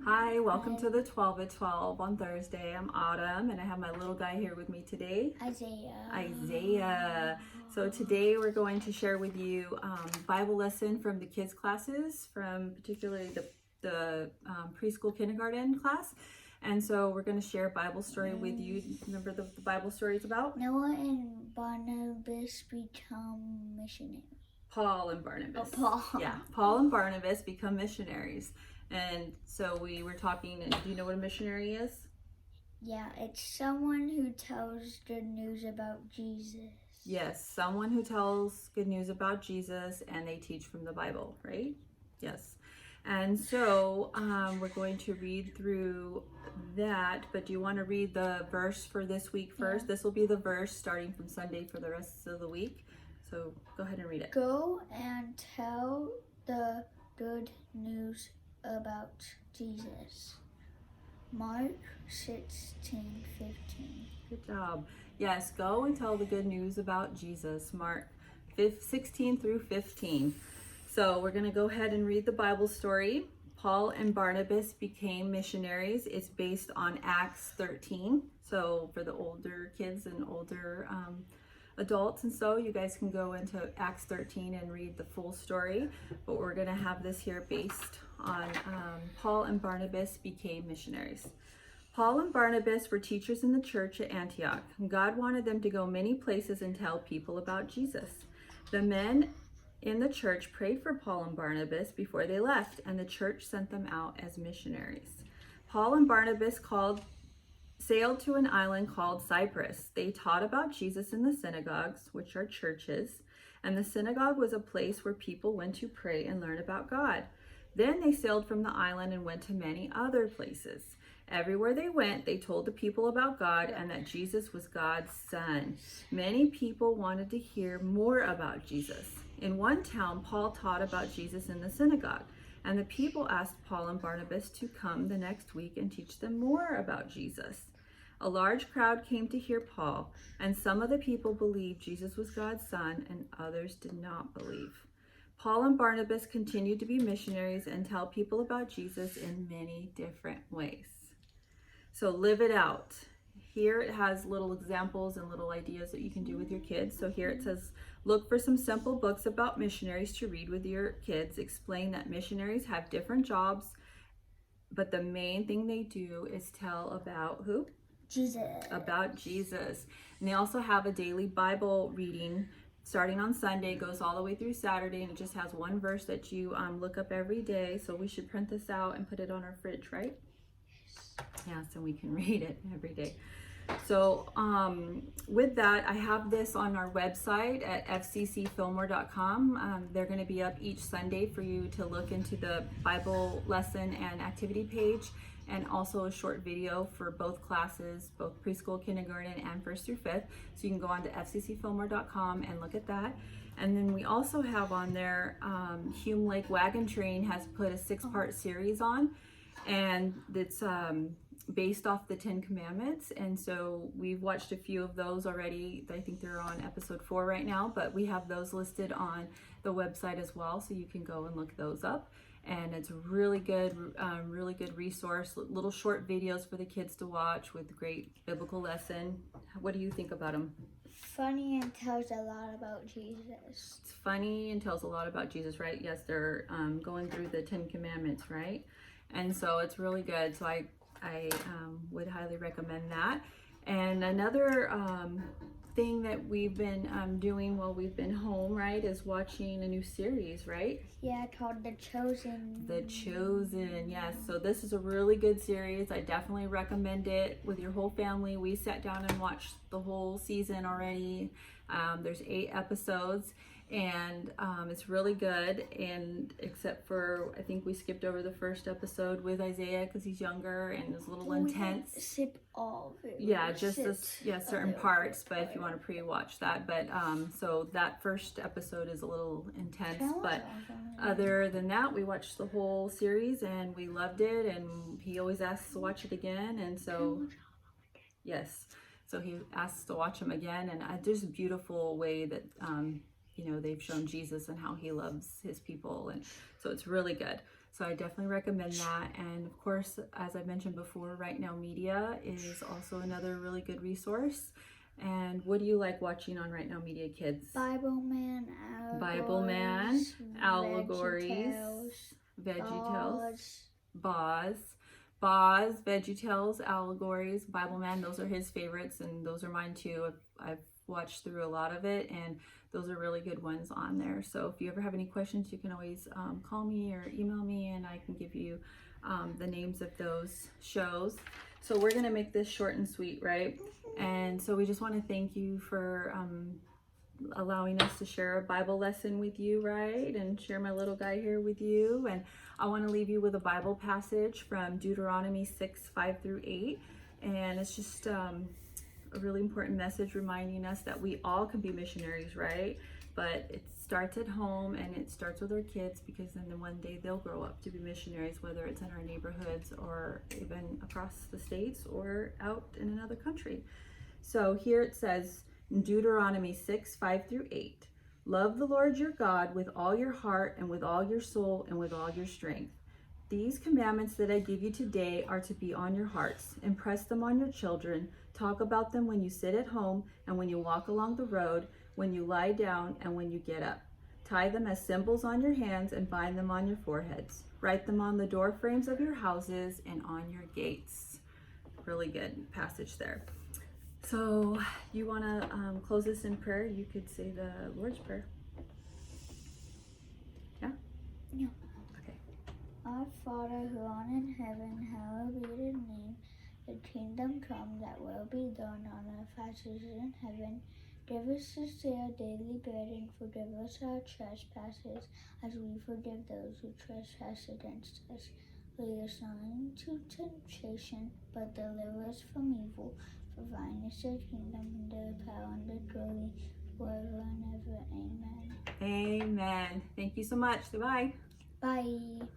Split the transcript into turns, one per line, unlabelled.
Hi, welcome to the 12 at 12 on Thursday. I'm Autumn and I have my little guy here with me today, Isaiah. So today we're going to share with you Bible lesson from the kids classes, from particularly the preschool kindergarten class. And so we're going to share a Bible story with you. Remember the Bible story is about?
Noah and Barnabas become missionaries.
Paul and Barnabas.
Oh, Paul.
Yeah, Paul and Barnabas become missionaries. And so we were talking, and do you know what a missionary is?
Yeah, it's someone who tells good news about Jesus.
Yes, someone who tells good news about Jesus and they teach from the Bible, right? Yes. And so we're going to read through that, but do you want to read the verse for this week first? Yeah. This will be the verse starting from Sunday for the rest of the week. So go ahead and read it.
Go and tell the good news about Jesus. Mark 16:15.
Good job. Yes, go and tell the good news about Jesus. Mark 16 through 15. So we're going to go ahead and read the Bible story. Paul and Barnabas became missionaries. It's based on Acts 13. So for the older kids and older adults, and so you guys can go into Acts 13 and read the full story, but we're going to have this here based on Paul and Barnabas became missionaries. Paul and Barnabas were teachers in the church at Antioch. God wanted them to go many places and tell people about Jesus. The men in the church prayed for Paul and Barnabas before they left, and the church sent them out as missionaries. Paul and Barnabas sailed to an island called Cyprus. They taught about Jesus in the synagogues, which are churches, and the synagogue was a place where people went to pray and learn about God. Then they sailed from the island and went to many other places. Everywhere they went, they told the people about God and that Jesus was God's son. Many people wanted to hear more about Jesus. In one town, Paul taught about Jesus in the synagogue, and the people asked Paul and Barnabas to come the next week and teach them more about Jesus. A large crowd came to hear Paul, and some of the people believed Jesus was God's son, and others did not believe. Paul and Barnabas continued to be missionaries and tell people about Jesus in many different ways. So live it out. Here it has little examples and little ideas that you can do with your kids. So here it says, look for some simple books about missionaries to read with your kids. Explain that missionaries have different jobs, but the main thing they do is tell about who?
Jesus.
About Jesus. And they also have a daily Bible reading starting on Sunday, goes all the way through Saturday, and it just has one verse that you look up every day. So we should print this out and put it on our fridge, right? Yeah, so we can read it every day. So with that, I have this on our website at fccfillmore.com. They're going to be up each Sunday for you to look into the Bible lesson and activity page, and also a short video for both classes, both preschool, kindergarten, and 1st through 5th. So you can go on to fccfillmore.com and look at that. And then we also have on there, Hume Lake Wagon Train has put a 6-part series on, and it's based off the 10 Commandments. And so we've watched a few of those already. I think they're on episode 4 right now, but we have those listed on the website as well, so you can go and look those up. And it's a really good resource, little short videos for the kids to watch with great biblical lesson. What do you think about them?
Funny and tells a lot about Jesus.
It's funny and tells a lot about Jesus, right? Yes, they're going through the 10 Commandments, right? And so it's really good. So I would highly recommend that. And another thing that we've been doing while we've been home, right, is watching a new series, right?
Yeah, called The Chosen.
The Chosen, yes. So this is a really good series. I definitely recommend it with your whole family. We sat down and watched the whole season already. There's 8 episodes, and it's really good. And except for, I think we skipped over the first episode with Isaiah because he's younger and is a little intense.
Sip all of it.
Yeah, just certain parts. But if you want to pre-watch that, but so that first episode is a little intense. But other than that, we watched the whole series and we loved it. And he always asks to watch it again, and so yes. So he asks to watch them again, and there's a beautiful way that they've shown Jesus and how he loves his people, and so it's really good. So I definitely recommend that. And of course, as I mentioned before, Right Now Media is also another really good resource. And what do you like watching on Right Now Media, kids?
Bible Man,
Allegories, VeggieTales, Boz, VeggieTales, Allegories, Bible Man. Those are his favorites, and those are mine too. I've watched through a lot of it, and those are really good ones on there. So if you ever have any questions, you can always call me or email me, and I can give you the names of those shows. So we're gonna make this short and sweet, right? And so we just want to thank you for allowing us to share a Bible lesson with you, right? And share my little guy here with you. And I want to leave you with a Bible passage from Deuteronomy 6:5-8. And it's just a really important message reminding us that we all can be missionaries, right? But it starts at home, and it starts with our kids, because then one day they'll grow up to be missionaries, whether it's in our neighborhoods or even across the states or out in another country. So here it says in Deuteronomy 6:5-8, love the Lord your God with all your heart and with all your soul and with all your strength. These commandments that I give you today are to be on your hearts. Impress them on your children. Talk about them when you sit at home and when you walk along the road, when you lie down and when you get up. Tie them as symbols on your hands and bind them on your foreheads. Write them on the door frames of your houses and on your gates. Really good passage there. So you want to close this in prayer? You could say the Lord's Prayer. Yeah?
Yeah.
Okay.
Our Father who art in heaven, hallowed be your name. Your kingdom come, that will be done on earth as it is in heaven. Give us this day our daily bread, and forgive us our trespasses, as we forgive those who trespass against us. Lead us not into temptation, but deliver us from evil. For thine is the kingdom, and the power, and the glory, forever and ever. Amen.
Amen. Thank you so much. Goodbye.
Bye.